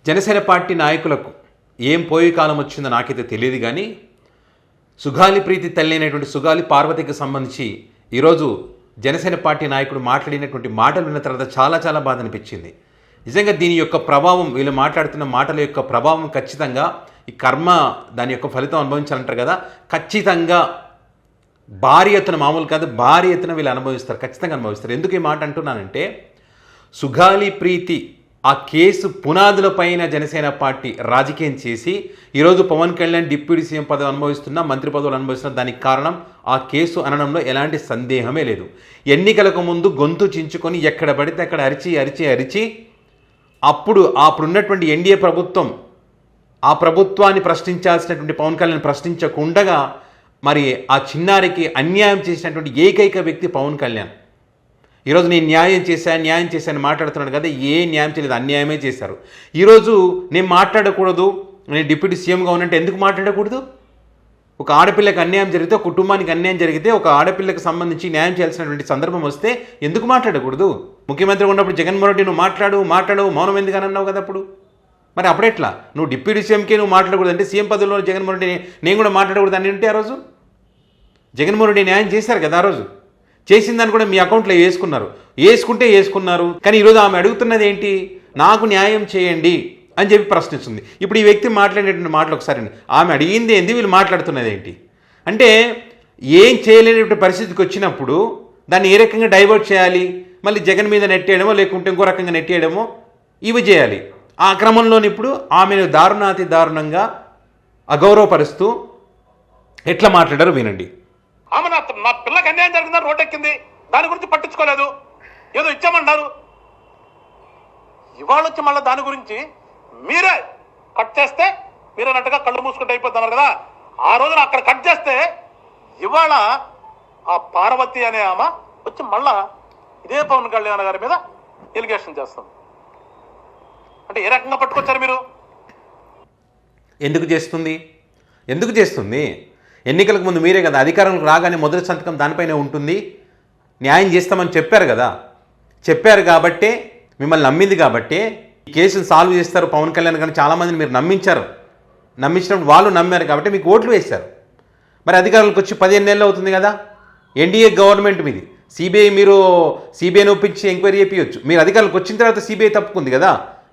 Janasena party నాయకులకు ఏం పోయే కాలం వచ్చిందో నాకైతే తెలియదు కానీ సుగాలి ప్రీతి తల్లి అయినటువంటి సుగాలి పార్వతికి సంబంధించి ఈరోజు జనసేన పార్టీ నాయకుడు మాట్లాడినటువంటి మాటలు విన్న తర్వాత చాలా బాధ అనిపించింది. నిజంగా దీని యొక్క ప్రభావం, వీళ్ళు మాట్లాడుతున్న మాటల యొక్క ప్రభావం ఖచ్చితంగా ఈ కర్మ దాని యొక్క ఫలితం అనుభవించాలంటారు కదా, ఖచ్చితంగా భారీ ఎత్తున, మామూలు కాదు భారీ ఎత్తున వీళ్ళు అనుభవిస్తారు, ఖచ్చితంగా అనుభవిస్తారు. ఎందుకు ఈ మాట అంటున్నానంటే సుగాలి ప్రీతి ఆ కేసు పునాదులపైన జనసేన పార్టీ రాజకీయం చేసి ఈరోజు పవన్ కళ్యాణ్ డిప్యూటీ సీఎం పదవి అనుభవిస్తున్నా, మంత్రి పదవులు అనుభవిస్తున్న దానికి కారణం ఆ కేసు అనడంలో ఎలాంటి సందేహమే లేదు. ఎన్నికలకు ముందు గొంతు చించుకొని ఎక్కడ పడితే అక్కడ అరిచి అప్పుడున్నటువంటి ఎన్డీఏ ప్రభుత్వం ఆ ప్రభుత్వాన్ని ప్రశ్నించాల్సినటువంటి పవన్ కళ్యాణ్ ప్రశ్నించకుండగా మరి ఆ చిన్నారికి అన్యాయం చేసినటువంటి ఏకైక వ్యక్తి పవన్ కళ్యాణ్. ఈరోజు నేను న్యాయం చేశాను మాట్లాడుతున్నాడు కదా, ఏ న్యాయం చేయలేదు, అన్యాయమే చేశారు. ఈరోజు నేను మాట్లాడకూడదు, నేను డిప్యూటీ సీఎంగా ఉన్నట్టు ఎందుకు మాట్లాడకూడదు? ఒక ఆడపిల్లకి అన్యాయం జరిగితే, ఒక కుటుంబానికి అన్యాయం జరిగితే, ఒక ఆడపిల్లకి సంబంధించి న్యాయం చేయాల్సినటువంటి సందర్భం వస్తే ఎందుకు మాట్లాడకూడదు? ముఖ్యమంత్రి ఉన్నప్పుడు జగన్మోహన్ రెడ్డి నువ్వు మాట్లాడు మౌనం ఎందుకని అన్నావు కదా అప్పుడు. మరి అప్పుడెట్లా నువ్వు డిప్యూటీ సీఎంకే నువ్వు మాట్లాడకూడదు అంటే సీఎం పదవిలో జగన్మోహన్ రెడ్డి నేను కూడా మాట్లాడకూడదు అని ఉంటే ఆ రోజు జగన్మోహన్ రెడ్డి న్యాయం చేశారు కదా, ఆ రోజు చేసిన దాన్ని కూడా మీ అకౌంట్లో వేసుకున్నారు. కానీ ఈరోజు ఆమె అడుగుతున్నది ఏంటి? నాకు న్యాయం చేయండి అని చెప్పి ప్రశ్నిస్తుంది. ఇప్పుడు ఈ వ్యక్తి మాట్లాడేటువంటి మాటలు ఒకసారి ఆమె అడిగింది ఏంది, వీళ్ళు మాట్లాడుతున్నది ఏంటి అంటే ఏం చేయలేనటువంటి పరిస్థితికి వచ్చినప్పుడు దాన్ని ఏ రకంగా డైవర్ట్ చేయాలి, మళ్ళీ జగన్ మీద నెట్టేయడమో లేకుంటే ఇంకో రకంగా నెట్టేయడమో ఇవి చేయాలి. ఆ క్రమంలోని ఇప్పుడు ఆమెను దారుణాతి దారుణంగా అగౌరవపరుస్తూ ఎట్లా మాట్లాడారో వినండి. ఆమె నా పిల్లకి అన్యాయం జరిగిందని రోడ్డెక్కింది, దాని గురించి పట్టించుకోలేదు, ఏదో ఇచ్చామన్నారు. ఇవాళ వచ్చి మళ్ళీ దాని గురించి మీరే కట్ చేస్తే మీరేనట్టుగా కళ్ళు మూసుకుంటే అయిపోతున్నారు కదా. ఆ రోజున అక్కడ కట్ చేస్తే ఇవాళ ఆ పార్వతి అనే ఆమె వచ్చి మళ్ళా ఇదే పవన్ కళ్యాణ్ గారి మీద ఎలిగేషన్ చేస్తాం అంటే ఏ రకంగా పట్టుకొచ్చారు మీరు? ఎందుకు చేస్తుంది? ఎన్నికలకు ముందు మీరే కదా అధికారంలోకి రాగానే మొదటి సంతకం దానిపైనే ఉంటుంది, న్యాయం చేస్తామని చెప్పారు కాబట్టే మిమ్మల్ని నమ్మింది కాబట్టే ఈ కేసును సాల్వ్ చేస్తారు పవన్ కళ్యాణ్ కానీ చాలామందిని మీరు నమ్మించినప్పుడు వాళ్ళు నమ్మారు కాబట్టి మీకు ఓట్లు వేశారు. మరి అధికారులకు వచ్చి 15 నెలలు అవుతుంది కదా, ఎన్డీఏ గవర్నమెంట్ మీది, సిబిఐని ఒప్పించి ఎంక్వైరీ చేయించవచ్చు. మీరు అధికారులకు వచ్చిన తర్వాత సిబిఐ తప్పుకుంది కదా,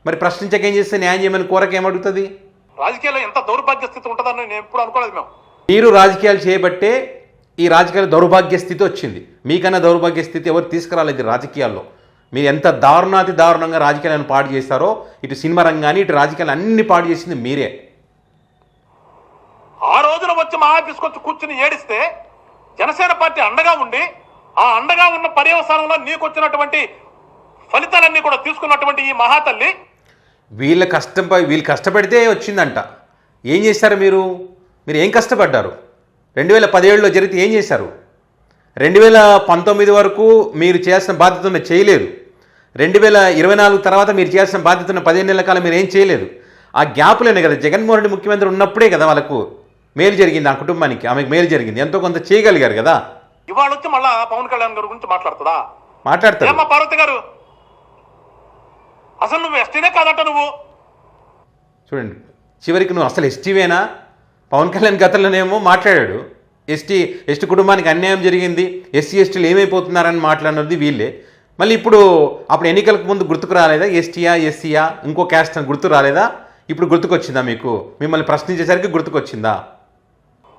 మరి ప్రశ్నించక ఏం చేస్తే న్యాయం చేయమని కోరక ఏమడుగుతుంది? రాజకీయాల్లో ఎంత దౌర్భాగ్య స్థితి ఉంటుందని నేను ఎప్పుడు అనుకోలేదు. మీరు రాజకీయాలు చేయబట్టే ఈ రాజకీయాల దౌర్భాగ్య స్థితి వచ్చింది. మీకన్నా దౌర్భాగ్య స్థితి ఎవరు తీసుకురాలేదు రాజకీయాల్లో. మీరు ఎంత దారుణాతి దారుణంగా రాజకీయాలను పాడు చేస్తారో, ఇటు సినిమా రంగాన్ని ఇటు రాజకీయాలు అన్ని పాడు చేసింది మీరే. ఆ రోజున వచ్చి మా ఆఫీస్కి వచ్చి కూర్చుని ఏడిస్తే జనసేన పార్టీ అండగా ఉండి ఆ అండగా ఉన్న పర్యవసానంలో నీకు వచ్చినటువంటి ఫలితాలన్నీ కూడా తీసుకున్నటువంటి ఈ మహాతల్లి వీళ్ళు కష్టపడితే వచ్చిందంట. ఏం చేశారు మీరు ఏం కష్టపడ్డారు? 2017లో జరిగితే ఏం చేశారు? 2019 వరకు మీరు చేయాల్సిన బాధ్యతను చేయలేదు. 2024 తర్వాత మీరు చేయాల్సిన బాధ్యతను 15 నెలల కాలం మీరు ఏం చేయలేదు. ఆ గ్యాప్లోనే కదా జగన్మోహన్ రెడ్డి ముఖ్యమంత్రి ఉన్నప్పుడే కదా వాళ్ళకు మేలు జరిగింది, ఆ కుటుంబానికి ఆమెకు మేలు జరిగింది, ఎంతో కొంత చేయగలిగారు కదా. ఇవాళ వచ్చి మళ్ళా పవన్ కళ్యాణ్ గారి గురించి మాట్లాడతారు. పార్వతి గారు అసలు నువ్వు ఎస్టీనే కాదట. నువ్వు చూడండి, చివరికి నువ్వు అసలు ఎస్టీవేనా? పవన్ కళ్యాణ్ గతంలోనేమో మాట్లాడాడు ఎస్టీ కుటుంబానికి అన్యాయం జరిగింది, ఎస్సీలు ఏమైపోతున్నారని మాట్లాడినది వీళ్ళే. మళ్ళీ అప్పుడు ఎన్నికలకు ముందు గుర్తుకు రాలేదా? ఎస్సీయా ఇంకో క్యాస్ట్ అని గుర్తు రాలేదా? ఇప్పుడు గుర్తుకొచ్చిందా మీకు? మిమ్మల్ని ప్రశ్నించేసరికి గుర్తుకొచ్చిందా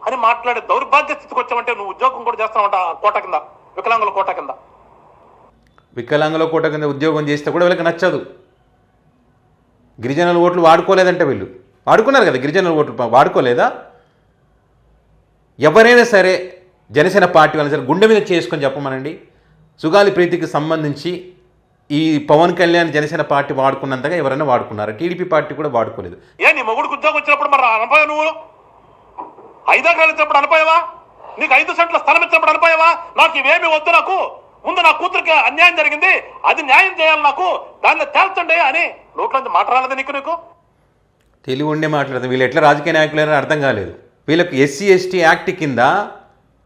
అని మాట్లాడే దౌర్భాగ్య స్థితికి వచ్చామంటే నువ్వు ఉద్యోగం కూడా చేస్తావంట కోట కింద, వికలాంగుల కోట కింద ఉద్యోగం చేస్తే కూడా వీళ్ళకి నచ్చదు. గిరిజనుల ఓట్లు వాడుకోలేదంటే వీళ్ళు వాడుకున్నారు కదా, గిరిజనుల ఓట్లు వాడుకోలేదా? ఎవరైనా సరే జనసేన పార్టీ వాళ్ళని సరే గుండె మీద చేసుకొని చెప్పమనండి, సుగాలి ప్రీతికి సంబంధించి ఈ పవన్ కళ్యాణ్ జనసేన పార్టీ వాడుకున్నంతగా ఎవరైనా వాడుకున్నారా? టీడీపీ పార్టీ కూడా వాడుకోలేదు. నీ మొగుడికి ఉద్యోగం వచ్చినప్పుడు మరి అనపోయావు? నువ్వు 5 ఎకరాలు ఇచ్చినప్పుడు అనపోయావా? నీకు 5 సెంట్ల స్థలం ఇచ్చినప్పుడు అనపోయావా? నాకు ఇవేమి వద్దు, నాకు ముందు నా కూతురికి అన్యాయం జరిగింది, అది న్యాయం చేయాలి, నాకు దాన్ని తేల్చండి అని నోట్లోంచి మాట్లాడలేదు నీకు? తెలివి ఉండే మాట్లాడదు. వీళ్ళు ఎట్లా రాజకీయ నాయకులైనా అర్థం కాలేదు. వీళ్ళకి ఎస్సీ యాక్ట్ కింద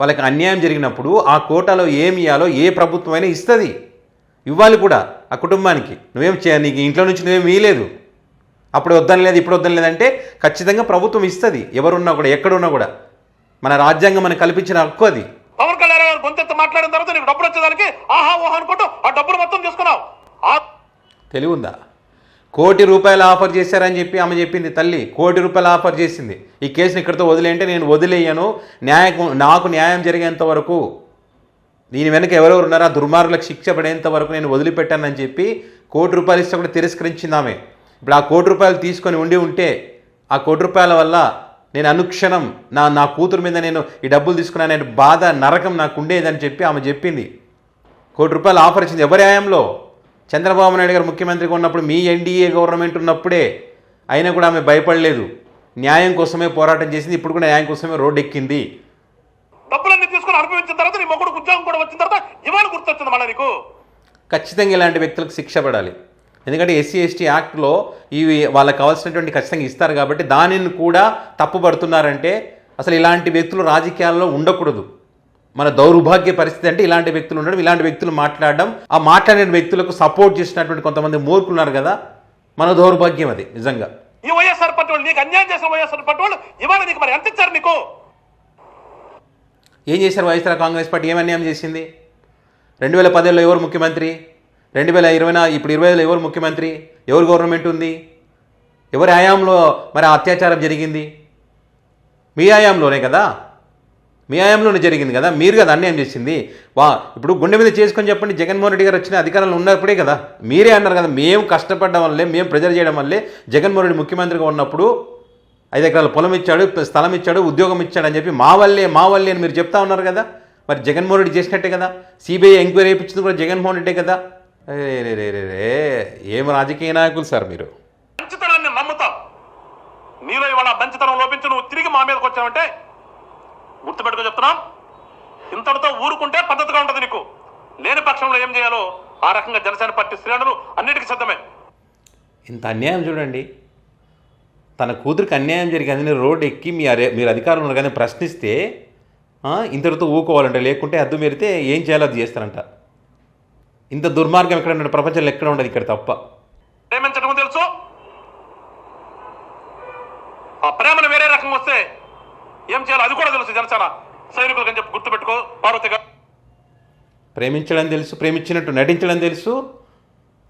వాళ్ళకి అన్యాయం జరిగినప్పుడు ఆ కోటాలో ఏమి ఇవ్వాలో ఏ ప్రభుత్వం అయినా ఇస్తుంది, ఇవ్వాలి కూడా ఆ కుటుంబానికి. నీకు ఇంట్లో నుంచి నువ్వేం ఇవ్వలేదు, అప్పుడు వద్దని లేదు ఇప్పుడు వద్దని లేదంటే ఖచ్చితంగా ప్రభుత్వం ఇస్తుంది, ఎవరున్నా కూడా ఎక్కడున్నా కూడా. మన రాజ్యాంగం మనకు కల్పించిన హక్కు అది. పవన్ కళ్యాణ్ గారు గొంతెత్తి మాట్లాడిన తర్వాత నీకు డబ్బులు వచ్చేదానికి ఆహా ఓహా అనుకుంటూ ఆ డబ్బులు మొత్తం తీసుకున్నావు. తెలివి ఉందా? ₹1,00,00,000 ఆఫర్ చేశారని చెప్పి ఆమె చెప్పింది. తల్లి ₹1,00,00,000 ఆఫర్ చేసింది. ఈ కేసుని ఇక్కడితో వదిలేయంటే నేను వదిలేయను, నాకు న్యాయం జరిగేంత వరకు, దీని వెనక ఎవరెవరు ఉన్నారో ఆ దుర్మార్గులకు శిక్ష పడేంత వరకు నేను వదిలిపెట్టానని చెప్పి ₹1,00,00,000 ఇస్తే కూడా తిరస్కరించింది ఆమె. ఇప్పుడు ఆ ₹1,00,00,000 తీసుకొని ఉంటే ఆ ₹1,00,00,000 వల్ల నేను అనుక్షణం నా కూతురు మీద నేను ఈ డబ్బులు తీసుకున్నాను నేను బాధ నరకం నాకు ఉండేదని చెప్పి ఆమె చెప్పింది. ₹1,00,00,000 ఆఫర్ ఇచ్చింది. ఎవరి హయాంలో? చంద్రబాబు నాయుడు గారు ముఖ్యమంత్రిగా ఉన్నప్పుడు, మీ ఎన్డీఏ గవర్నమెంట్ ఉన్నప్పుడే. అయినా కూడా ఆమె భయపడలేదు, న్యాయం కోసమే పోరాటం చేసింది. ఇప్పుడు కూడా న్యాయం కోసమే రోడ్డు ఎక్కింది. డబ్బులన్నీ తీసుకుని అనుభవించిన తర్వాత నీ మొగుడు ఉద్యోగం కూడా వచ్చిన తర్వాత ఇవాళ గుర్తొచ్చింది మళ్ళీ నీకు. ఖచ్చితంగా ఇలాంటి వ్యక్తులకు శిక్ష పడాలి. ఎందుకంటే ఎస్సీ ఎస్టీ యాక్ట్లో ఇవి వాళ్ళకి కావాల్సినటువంటి ఖచ్చితంగా ఇస్తారు కాబట్టి దానిని కూడా తప్పుపడుతున్నారంటే అసలు ఇలాంటి వ్యక్తులు రాజకీయాల్లో ఉండకూడదు. మన దౌర్భాగ్య పరిస్థితి అంటే ఇలాంటి వ్యక్తులు ఉండడం, ఇలాంటి వ్యక్తులు మాట్లాడడం, ఆ మాట్లాడిన వ్యక్తులకు సపోర్ట్ చేసినటువంటి కొంతమంది మూర్ఖులు ఉన్నారు కదా, మన దౌర్భాగ్యం అది నిజంగా. ఈ వైఎస్ఆర్ పార్టీ వాళ్ళు, నీకు అన్యాయం చేసిన వైఎస్ఆర్ పార్టీ వాళ్ళు ఇవాళ నీకు మరి ఎంత ఇచ్చారు? నీకు ఏం చేశారు? వైఎస్ఆర్ కాంగ్రెస్ పార్టీ ఏం అన్యాయం చేసింది? 2010లో ఎవరు ముఖ్యమంత్రి? 2020 ఇప్పుడు 2025లో ఎవరు ముఖ్యమంత్రి? ఎవరు గవర్నమెంట్ ఉంది? ఎవరి హయాంలో మరి ఆ అత్యాచారం జరిగింది? మీ హయాంలోనే కదా, మీ హయాంలోనే జరిగింది కదా, మీరు కదా అన్యాయం చేసింది. ఇప్పుడు గుండె మీద చేసుకొని చెప్పండి, జగన్మోహన్ రెడ్డి గారు వచ్చిన అధికారంలో ఉన్నప్పుడే కదా మీరే అన్నారు కదా, మేము కష్టపడడం వల్లే, మేము ప్రెజర్ చేయడం వల్లే జగన్మోహన్ రెడ్డి ముఖ్యమంత్రిగా ఉన్నప్పుడు 5 ఎకరాల పొలం ఇచ్చాడు, స్థలం ఇచ్చాడు, ఉద్యోగం ఇచ్చాడు అని చెప్పి మా వల్లే అని మీరు చెప్తా ఉన్నారు కదా. మరి జగన్మోహన్ రెడ్డి చేసినట్టే కదా. సిబిఐ ఎంక్వైరీ చేయించింది కూడా జగన్మోహన్ రెడ్డే కదా. ఏం రాజకీయ నాయకులు సార్ మీరు. మంచితనాన్ని నమ్ముతావు, నీలో ఇవాళ మంచితనం లోపించి నువ్వు తిరిగి మా మీదకి వచ్చావంటే గుర్తుపెట్టుకో చెప్తున్నాం, ఇంతటితో ఊరుకుంటే పద్ధతిగా ఉంటుంది. నీకు లేని పక్షంలో ఏం చేయాలో ఆ రకంగా జనసేన పార్టీ శ్రేణులు అన్నిటికీ సిద్ధమే. ఇంత అన్యాయం చూడండి, తన కూతురికి అన్యాయం జరిగింది, రోడ్డు ఎక్కి మీరు అధికారంలో ఉన్నారు కానీ ప్రశ్నిస్తే ఇంతటితో ఊకోవాలంట, లేకుంటే అద్దు మీరితే ఏం చేయాలో అది చేస్తారంట. ఇంత దుర్మార్గం ఎక్కడ ఉండదు, ప్రపంచంలో ఎక్కడ ఉండదు, ఇక్కడ తప్ప. ప్రేమించడం తెలుసు, ఆ ప్రేమను వేరే రకం వస్తే ఏం చేయాలో అది కూడా తెలుసు. జనసేన సైనికులు అని చెప్పి గుర్తుపెట్టుకో. పార్వతి గారు ప్రేమించడం తెలుసు, ప్రేమించినట్టు నటించడం తెలుసు,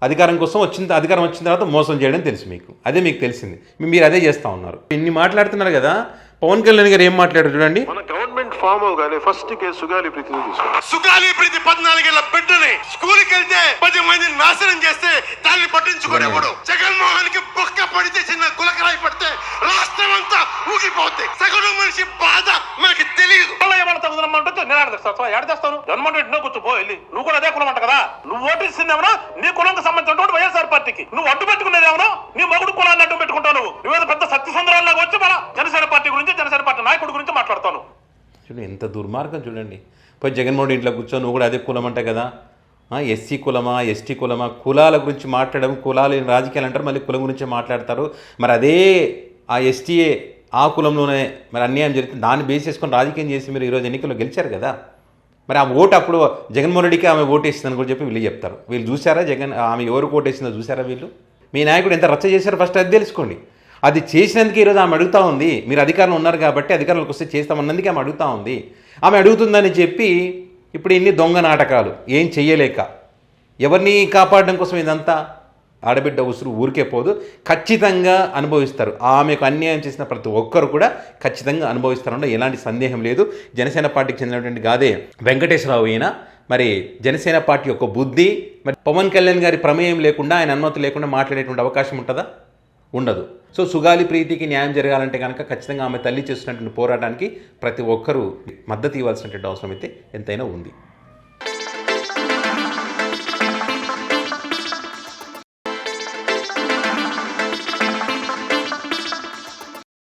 అధికారం కోసం అధికారం వచ్చిన తర్వాత మోసం చేయడం తెలుసు మీకు. అదే మీకు తెలిసింది, మీరు అదే చేస్తూ ఉన్నారు. ఇన్ని మాట్లాడుతున్నారు కదా, పవన్ కళ్యాణ్ గారు ఏం మాట్లాడారు చూడండి. మన గవర్నమెంట్ ఫామ్ అవగానే ఫస్ట్ కేసు సుగాలి ప్రీతిని తీసుకున్నాం. సుగాలి ప్రీతి 14 ఏళ్ల బిడ్డని స్కూల్కి వెళ్తే 10 మందిని నాశనం చేస్తే దాన్ని పట్టించుకునేవాడు. జగన్మోహన్ కి బొక్క పడితే చిన్న గులకరాయి పడితే రాష్ట్రం అంతా ఊగిపోతే సగటు మనిషి బాధ మనకి తెలియదు. ఏడేస్తాను జగన్మోహన్ రెడ్డి కూర్చోపో వెళ్ళి. నువ్వు కూడా అదే కులం అంట కదా, నువ్వు ఓటేసిందేమో నీ కులంకి సంబంధించిన వైఎస్ఆర్ పార్టీకి, నువ్వు అడ్డు పెట్టుకునేదేమో నీ మొగుడు కులాన్ని అడ్డు పెట్టుకుంటావు. నువ్వేదో పెద్ద సత్యసంద్రాల్లాగా వచ్చి మన జనసేన పార్టీ గురించి, జనసేన పార్టీ నాయకుడి గురించి మాట్లాడతాను. చూడండి ఎంత దుర్మార్గం చూడండి. పోయి జగన్మోహన్ రెడ్డి ఇంట్లో కూర్చో, నువ్వు కూడా అదే కులం అంట కదా, ఎస్సీ కులమా ఎస్టీ కులమా, కులాల గురించి మాట్లాడడం, కులాలు రాజకీయాలు అంటారు, మళ్ళీ కులం గురించి మాట్లాడతారు. మరి అదే ఆ ఎస్టీఏ ఆ కులంలోనే మరి అన్యాయం జరుగుతుంది, దాన్ని బేస్ చేసుకొని రాజకీయం చేసి మీరు ఈరోజు ఎన్నికల్లో గెలిచారు కదా. మరి ఆ ఓటు అప్పుడు జగన్మోహన్ రెడ్డికి ఆమె ఓటేసిందని కూడా చెప్పి వీళ్ళు చెప్తారు. వీళ్ళు చూసారా ఆమె ఎవరికి ఓటేసిందో చూసారా? వీళ్ళు మీ నాయకుడు ఎంత రచ్చ చేశారో ఫస్ట్ అది తెలుసుకోండి. అది చేసినందుకు ఈరోజు ఆమె అడుగుతూ ఉంది, మీరు అధికారంలో ఉన్నారు కాబట్టి అధికారంలోకి వస్తే చేస్తామన్నందుకే ఆమె అడుగుతూ ఉంది. ఆమె అడుగుతుందని చెప్పి ఇప్పుడు ఇన్ని దొంగ నాటకాలు ఏం చెయ్యలేక ఎవరిని కాపాడడం కోసం ఇదంతా. ఆడబిడ్డ ఉసురు ఊరికే పోదు, ఖచ్చితంగా అనుభవిస్తారు. ఆమెకు అన్యాయం చేసిన ప్రతి ఒక్కరు కూడా ఖచ్చితంగా అనుభవిస్తారన్న ఎలాంటి సందేహం లేదు. జనసేన పార్టీకి చెందినటువంటి గాదే వెంకటేశ్వరరావు అయినా మరి జనసేన పార్టీ యొక్క బుద్ధి, మరి పవన్ కళ్యాణ్ గారి ప్రమేయం లేకుండా, ఆయన అనుమతి లేకుండా మాట్లాడేటువంటి అవకాశం ఉంటుందా? ఉండదు. సో సుగాలి ప్రీతికి న్యాయం జరగాలంటే కనుక ఖచ్చితంగా ఆమె తల్లి చేస్తున్నటువంటి పోరాటానికి ప్రతి ఒక్కరూ మద్దతు ఇవ్వాల్సినటువంటి అవసరం అయితే ఎంతైనా ఉంది.